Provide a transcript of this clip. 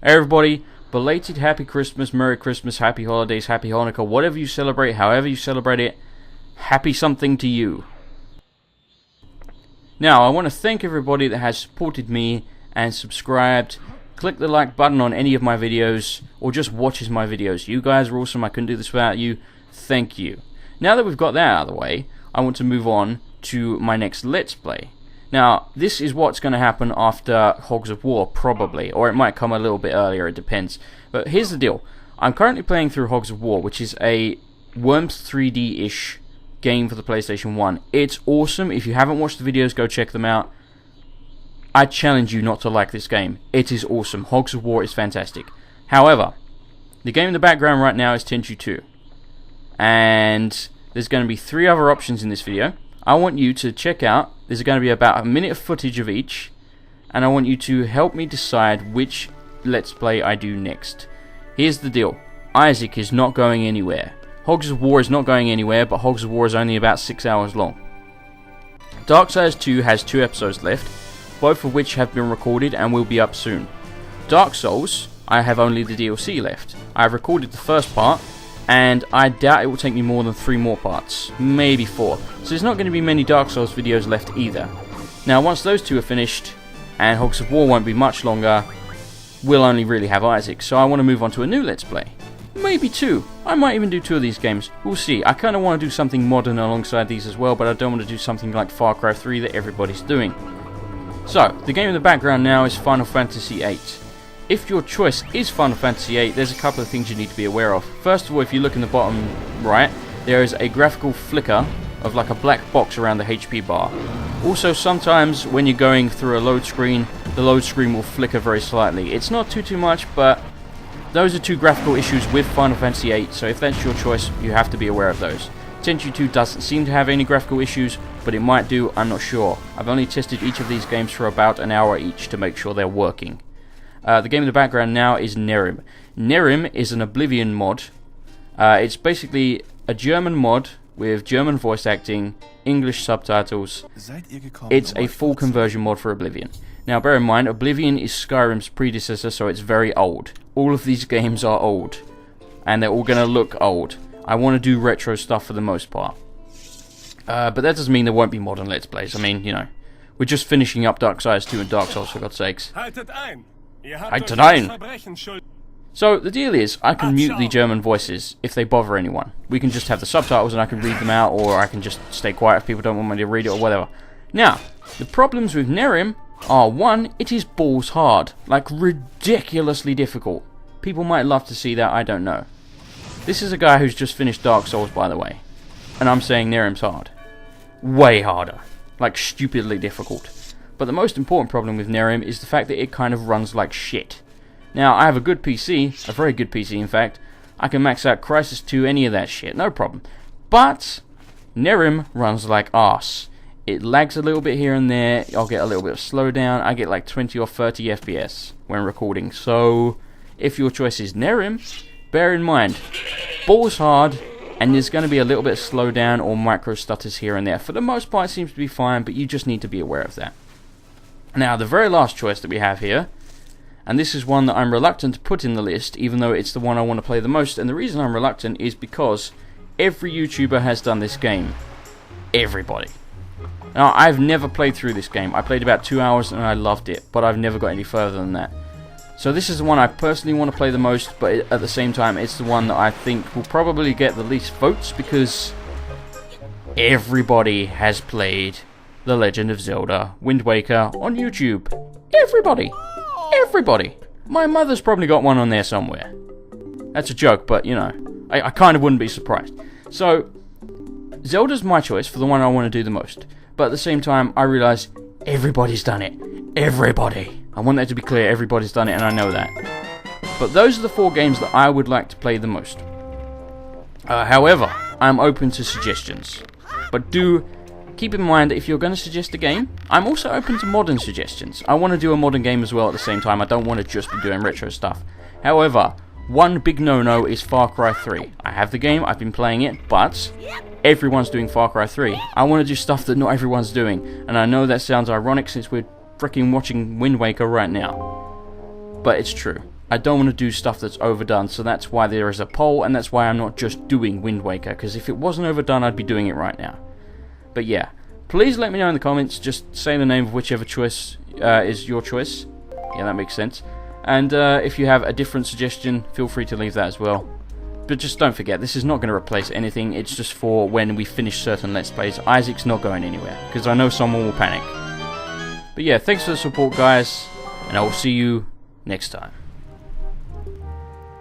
Everybody, belated Happy Christmas, Merry Christmas, Happy Holidays, Happy Hanukkah, whatever you celebrate, however you celebrate it, happy something to you. Now, I want to thank everybody that has supported me and subscribed. Click the like button on any of my videos, or just watches my videos. You guys are awesome. I couldn't do this without you. Thank you. Now that we've got that out of the way, I want to move on to my next Let's Play. Now, this is what's going to happen after Hogs of War, probably, or it might come a little bit earlier, it depends. But here's the deal. I'm currently playing through Hogs of War, which is a Worms 3D-ish game for the PlayStation 1. It's awesome. If you haven't watched the videos, go check them out. I challenge you not to like this game. It is awesome. Hogs of War is fantastic. However, the game in the background right now is Tenchu 2. And there's going to be 3 other options in this video. I want you to check out, there's going to be about a minute of footage of each, and I want you to help me decide which Let's Play I do next. Here's the deal. Isaac is not going anywhere. Hogs of War is not going anywhere, but Hogs of War is only about 6 hours long. Darksiders 2 has 2 episodes left, both of which have been recorded and will be up soon. Dark Souls, I have only the DLC left. I have recorded the first part, and I doubt it will take me more than 3 more parts, maybe 4. So there's not going to be many Dark Souls videos left either. Now once those 2 are finished, and Hogs of War won't be much longer, we'll only really have Isaac. So I want to move on to a new Let's Play. Maybe 2. I might even do 2 of these games. We'll see. I kind of want to do something modern alongside these as well, but I don't want to do something like Far Cry 3 that everybody's doing. So, the game in the background now is Final Fantasy VIII. If your choice is Final Fantasy VIII, there's a couple of things you need to be aware of. First of all, if you look in the bottom right, there is a graphical flicker of like a black box around the HP bar. Also, sometimes when you're going through a load screen, the load screen will flicker very slightly. It's not too much, but those are 2 graphical issues with Final Fantasy VIII, so if that's your choice, you have to be aware of those. Tenchu 2 doesn't seem to have any graphical issues, but it might do, I'm not sure. I've only tested each of these games for about an hour each to make sure they're working. The game in the background now is Nehrim. Nehrim is an Oblivion mod. It's basically a German mod with German voice acting, English subtitles. It's a full conversion mod for Oblivion. Now bear in mind, Oblivion is Skyrim's predecessor, so it's very old. All of these games are old, and they're all going to look old. I want to do retro stuff for the most part. But that doesn't mean there won't be modern Let's Plays. I mean, you know, we're just finishing up Darksiders 2 and Dark Souls, for God's sakes. So, the deal is, I can mute the German voices if they bother anyone. We can just have the subtitles and I can read them out, or I can just stay quiet if people don't want me to read it or whatever. Now, the problems with Nehrim are, 1, it is balls hard. Like, ridiculously difficult. People might love to see that, I don't know. This is a guy who's just finished Dark Souls, by the way. And I'm saying Nehrim's hard. Way harder. Like, stupidly difficult. But the most important problem with Nehrim is the fact that it kind of runs like shit. Now, I have a good PC, a very good PC in fact. I can max out Crysis 2, any of that shit, no problem. But Nehrim runs like arse. It lags a little bit here and there, I'll get a little bit of slowdown, I get like 20 or 30 FPS when recording. So, if your choice is Nehrim, bear in mind, balls hard, and there's going to be a little bit of slowdown or micro stutters here and there. For the most part, it seems to be fine, but you just need to be aware of that. Now, the very last choice that we have here, and this is one that I'm reluctant to put in the list, even though it's the one I want to play the most, and the reason I'm reluctant is because every YouTuber has done this game. Everybody. Now, I've never played through this game. I played about 2 hours and I loved it, but I've never got any further than that. So this is the one I personally want to play the most, but at the same time, it's the one that I think will probably get the least votes, because everybody has played The Legend of Zelda Wind Waker on YouTube. Everybody! Everybody! My mother's probably got one on there somewhere. That's a joke, but, you know, I kind of wouldn't be surprised. So, Zelda's my choice for the one I want to do the most. But at the same time, I realise everybody's done it. Everybody! I want that to be clear, everybody's done it, and I know that. But those are the 4 games that I would like to play the most. However, I'm open to suggestions. But do keep in mind that if you're going to suggest a game, I'm also open to modern suggestions. I want to do a modern game as well at the same time. I don't want to just be doing retro stuff. However, one big no-no is Far Cry 3. I have the game, I've been playing it, but everyone's doing Far Cry 3. I want to do stuff that not everyone's doing. And I know that sounds ironic since we're freaking watching Wind Waker right now. But it's true. I don't want to do stuff that's overdone, so that's why there is a poll, and that's why I'm not just doing Wind Waker, because if it wasn't overdone, I'd be doing it right now. But yeah, please let me know in the comments. Just say the name of whichever choice is your choice. Yeah, that makes sense. And if you have a different suggestion, feel free to leave that as well. But just don't forget, this is not going to replace anything. It's just for when we finish certain Let's Plays. Isaac's not going anywhere, because I know someone will panic. But yeah, thanks for the support, guys, and I will see you next time.